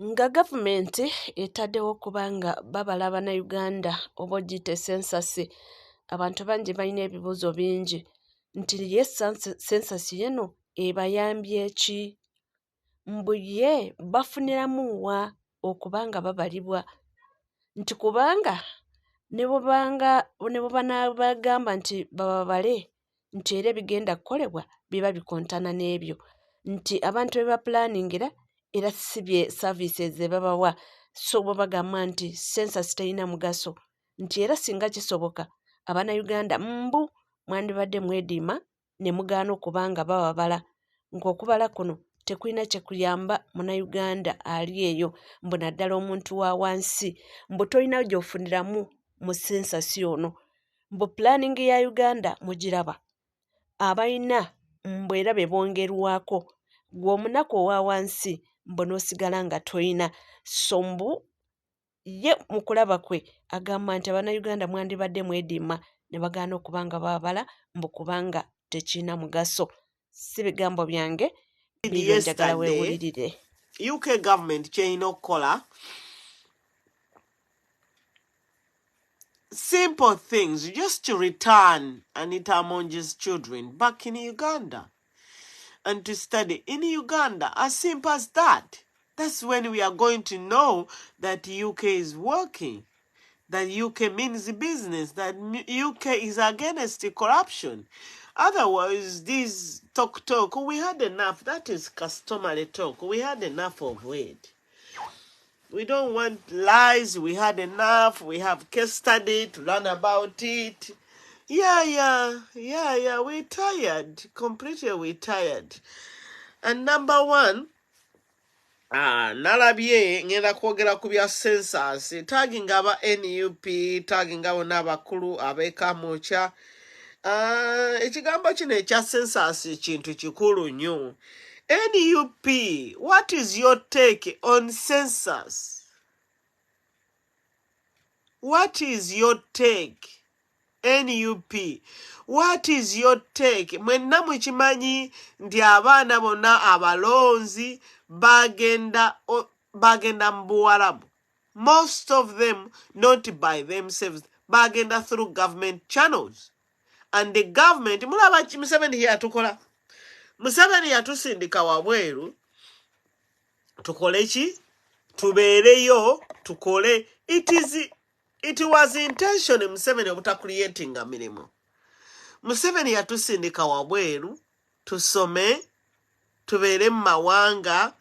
Nga gavumenti etaddewo kubanga babala Bannayuganda oba ogiyite sensasi, abantu bangi balina ebibuuzo bingi nti ye sensasi yeno ebayambye ki? Mbu ye bafuniramu wa okubanga babalibwa? Nti kubanga ne bwe banaabagamba nti bababale nti era ebigenda kukolebwa biba bikontana n'ebyo, nti abantu be bapulaningira era si bye services babawa, so bo bagamba nti sensasi terina mugaso, nti era singa kisoboka Abannayuganda mbu mwandibadde mwediima ne mugaana okubanga bababala, ng'okubala kuno tekulina kye kuyamba Munnayuganda ali eyo, mbu naddala omuntu wa wansi, mbu tolina gy'ofuniramu mu sensasi ono, mbu pulaningi ya Uganda mugiraba, abalina mbu era be bongerwako, gwe omunaku owa wansi mbu n'osigala nga toyina. So mbu ye mu kulaba kwe agamba nti Abannayuganda mwandibadde mwediima ne bagaana okubanga babala, mbu kubanga tekirina mugaso. Si bigambo byange, bibyo njagala weewulirire. UK government kyerina okukola simple things just to return Anita Amongy's children back in Uganda and to study in Uganda, as simple as that. That's when we are going to know that UK is working, that UK means business, that UK is against corruption. Otherwise, this talk, we had enough. That is customary talk. We had enough of it. We don't want lies. We had enough. We have case study to learn about it. Yeah. We're tired. Completely we're tired. And number one, nalabye ngenda kwogera ku bya census, tagging aba NUP, tagging abo n'abakulu ab'ekamwokya. Ekigambo kino ekya census kintu kikulu nnyo. NUP, what is your take on census? What is your take? NUP, what is your take? Mwenna mukimanyi nti abaana bonna abalonzi bagenda mu Buwarabu. Most of them not by themselves, bagenda through government channels. And the government, mulaba Museveni yatukola. Museveni yatusindika wabweru, tukole ki? Tubeereyo, tukole. It was intention Museveni obuta creating a minimum. Museveni yatusindika wabweru, tusome, tubeere mu mawanga,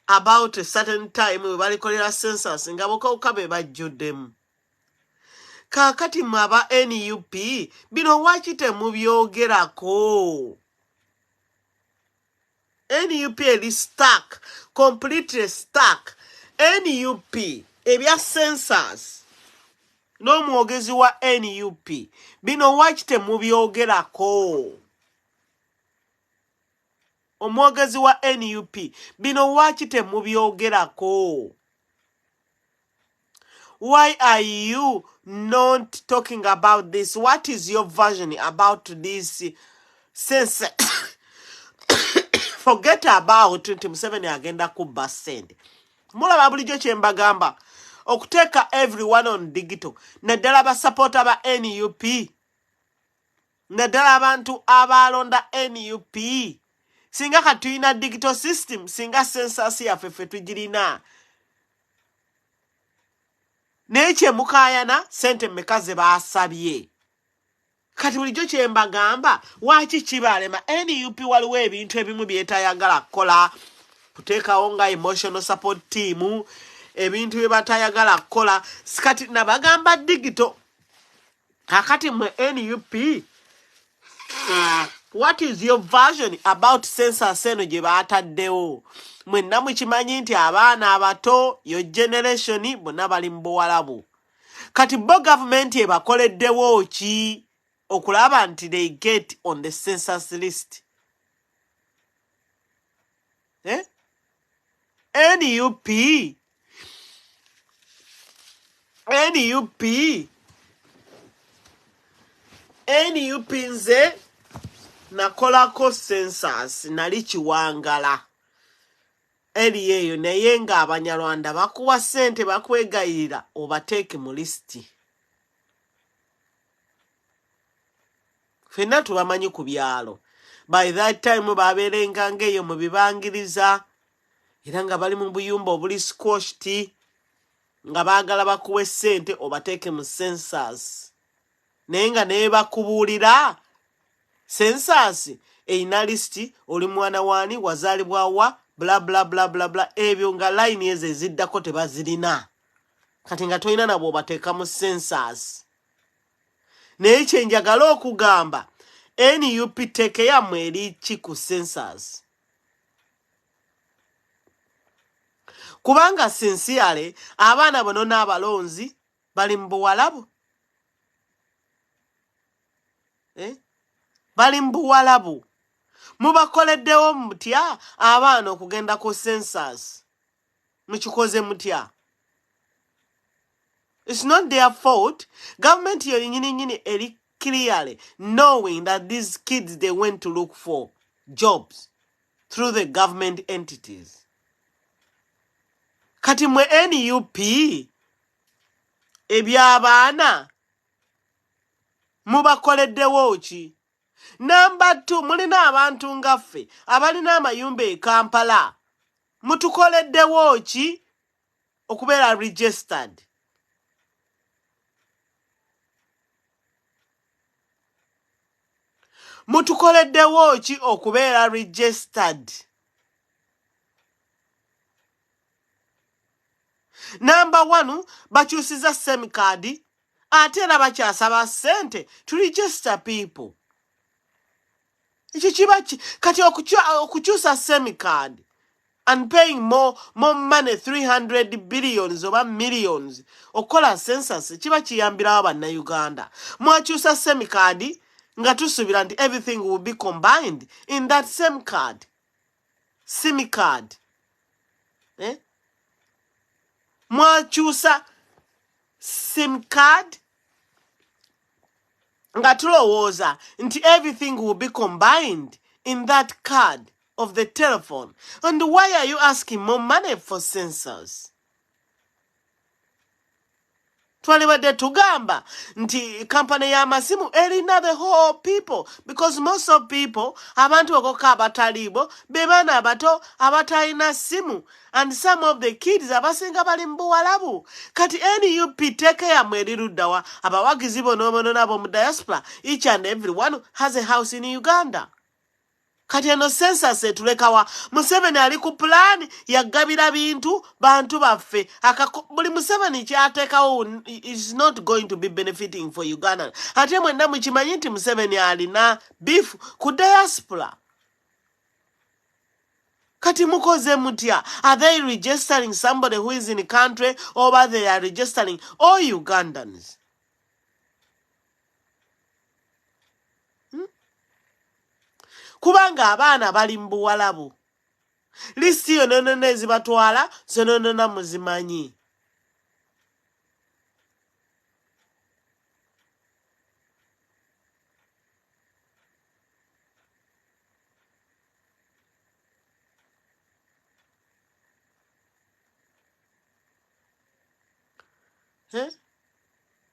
about a certain time we balikolera census nga bokawuka be bajjuddemu. Kaakati mmwe aba NUP bino lwaki temubyogerako? NUP eri stuck, completely stuck. NUP ebya census n'omwogezi wa NUP bino lwaki temubyogerako? Omwogezi wa NUP bino lwaki temubyogerako? Why are you not talking about this? What is your version about this census? Forget about nti Museveni agenda kubba ssente. Mulaba bulijjo kye mbagamba okuteeka everyone on digital, naddala basapota ba NUP, naddala abantu abalonda NUP. Singa katuyina digital system, singa census yaffe ffe tugirina, naye kyemukayana ssente mmeka ze baasabye. Kati bulijjo kye mbagamba waaki kibalema? NUP waliwo ebintu ebimu byetayagala kukola, kuteekawo nga emotional support team, ebintu bye batayagala kukola. Kati nabagamba digital. Kakati mwe NUP, what is your version about census eno gye baataddewo? Mwenna mukimanyi nti abaana abato, your generation, bonna bali mu Buwarabu. Kati bo gavumenti ebakoleddewo ki okulaba nti they get on the census list? NUP nze nakolako census, nali Kiwangala. eri eyo naye ng'Abanyarwanda bakuwa ssente bakwegayirira obateeke mu lisiti. Ffenna tubamanyi ku byalo. By that time babeerenga ng'eyo mu bibangiriza era nga bali mu buyumba obuli squashed nga baagala bakuwe ssente obateeke mu census. Naye nga naye bakubuulira census eyina lisiti oli mwana waani wazaalibwa wa bla bla bla bla bla, ebyo nga layini ezo eziddako tebazirina. Kati nga tolina nabo obateeka mu census. Naye kye njagala okugamba NUP teke yammwe eri ki ku census? Kubanga sincerely abaana bano n'abalonzi bali mu Buwalabu. Bali mu Buwalabu. Mubakoleddewo mutya abaana okugenda ku census? Mukikoze mutya? It's not their fault. Government yo nyini eri clearly knowing that these kids, they went to look for jobs through the government entities. Kati mwe NUP eby'abaana mubakoleddewo ki? Number 2, mulina abantu ngaffe abalina amayumba e Kampala. Mutukoleddewo ki okubeera registered? Mutukoleddewo ki okubeera registered? Number 1, bakyusiza semikadi ate era bakyasaba ssente to register people. Ekyo kiba kati okukyusa semikadi and paying more money, 300 billions oba millions okukola census kiba kiyambirawo bannayuganda. Mwakyusa semikadi nga tusuubira nti everything will be combined in that same card. SIM card. Mwakyusa SIM card nga tulowooza nti everything will be combined in that card of the telephone. And why are you asking more money for census? Twalibadde tugamba nti kampani y'amasimu erina the whole people, because most of people abantu bakoka abataliibo be baana abato abatalina simu, and some of the kids abasinga bali mu Buwalabu. Kati NUP teke yammwe eri luddawa? Abawagizi bonobono nabo mu diaspora, each and everyone has a house in Uganda. Kati eno census etulekawa? Museveni ali ku plan yagabira bintu bantu baffe. Buli Museveni kyateekawo is not going to be benefiting for Uganda. Ate mwenna mukimanyi nti Museveni alina beef ku diaspora. Kati mukoze mutya? Are they registering somebody who is in the country, or they are registering all Ugandans? Kubanga abaana bali mu Buwalabu. Listi yo nonona ezibatwala zononona muzimanyi.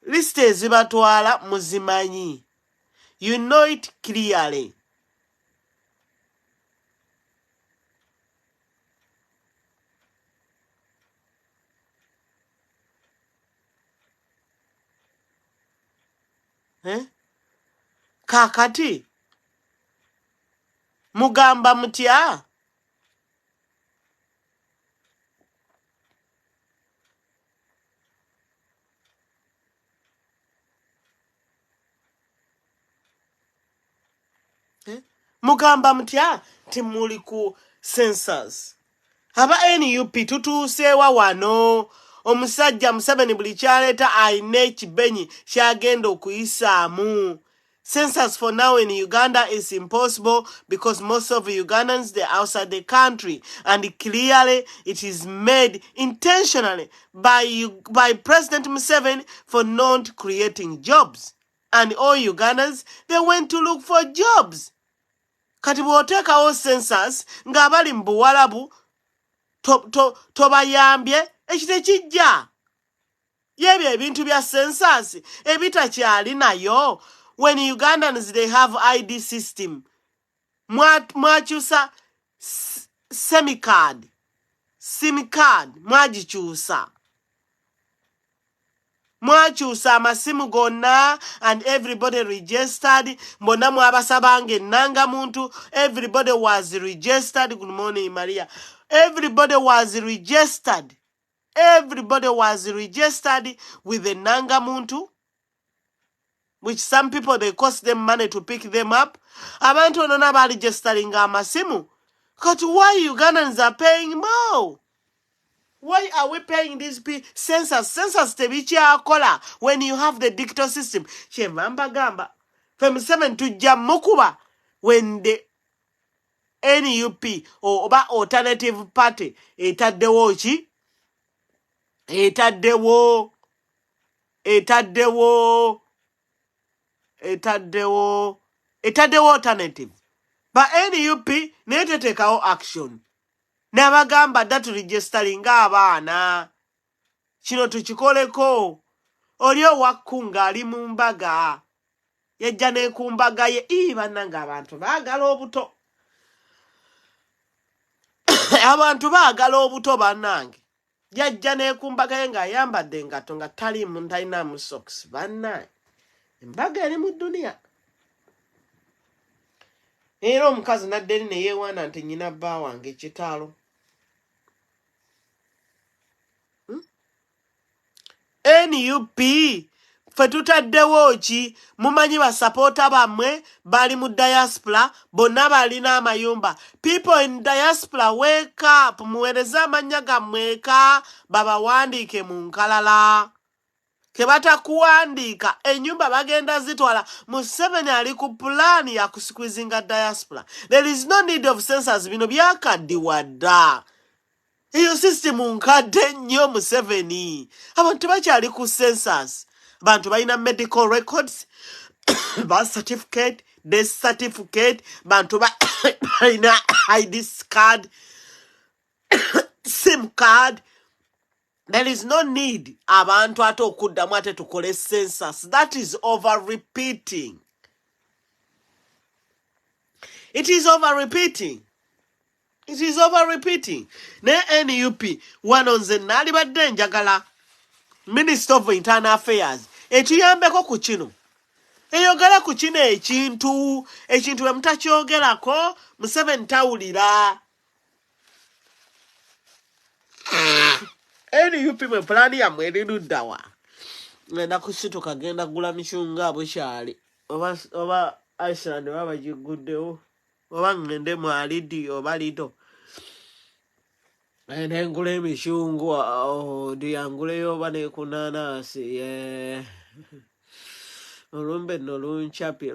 Listi ezibatwala muzimanyi. You know it clearly. Kakati mugamba mutya? Mugamba mutya timuli ku census? Aba NUP tutuuseewa wano. Omusajja Museveni buli kyaleeta ayina ekibenyi kyagenda okuyisaamu. Census for now in Uganda is impossible because most of Ugandans, they're outside the country, and clearly it is made intentionally by President Museveni for not creating jobs. And all Ugandans, they went to look for jobs. Kati bw'oteekawo census ng'abali mu Buwalabu tobayambye ekitekijja yebyo ebintu bya census ebitakyali nayo. When Ugandans they have ID system, mwakyusa SIM card mwagikyusa amasimu gonna and everybody registered. Mbona mwabasabanga ennanga muntu, everybody was registered. Good morning Maria. Everybody was registered with the nanga muntu, which some people they cost them money to pick them up. Abantu nona ba registering amasimu. But why Ugandans are paying more? Why are we paying these census? Census tebichi akola when you have the digital system. Chemamba gamba. From 7 to Jamukuba when the NUP or Oba Alternative Party etaddewo alternative. But NUP netetekawo action. Nabagamba datu registering abaana. Kino tukikoleko. Olio wakunga ali mu mbaga. Yajja ne ku mbaga ye bannanga abantu baagala obuto. Abantu baagala obuto bannange. Yajja ne ku mbaga ye ng'ayambadde engatto nga taliimu talinamu socks. Bannange embaga eri mu dduniya. Era omukazi naddeni ne yeewaana nti nnyina bba wange ekitaalo. NUP fe tutaddewo ki? Mumanyi basapoota bammwe bali mu diaspora bonna balina amayumba. People in diaspora wake up, muweereze amannya gammwe eka babawandiike mu nkalala. Ke batakuwandiika ennyumba bagenda zitwala. Museveni ali ku pulaani ya kusqueezinga diaspora. There is no need of census. Bino byakaddiwa dda. Eyo system nkadde nnyo Museveni. Abantu bakyali ku census. Abantu balina medical records, birth certificate, death certificate, bantu balina ID card, SIM card. There is no need abantu ate okuddamu ate tukole census. That is over repeating. It is over repeating. Ne NUP wano nze nali badde njagala Minister of Internal Affairs etuyambeko ku kino. Eyogera ku kino ekintu bwe mutakyogerako Museveni tawulira. NUP mwe pulaani yammwe eri ludda wa? Ngenda kusituka genda gula mishunga bukyali. Oba Iceland baba bagiguddewo. Oba ngende mu Alidi oba Lido. Nengula emishungwa ndiyanguleyo oba ne ku nanasi. Olumbe nno lunchapye.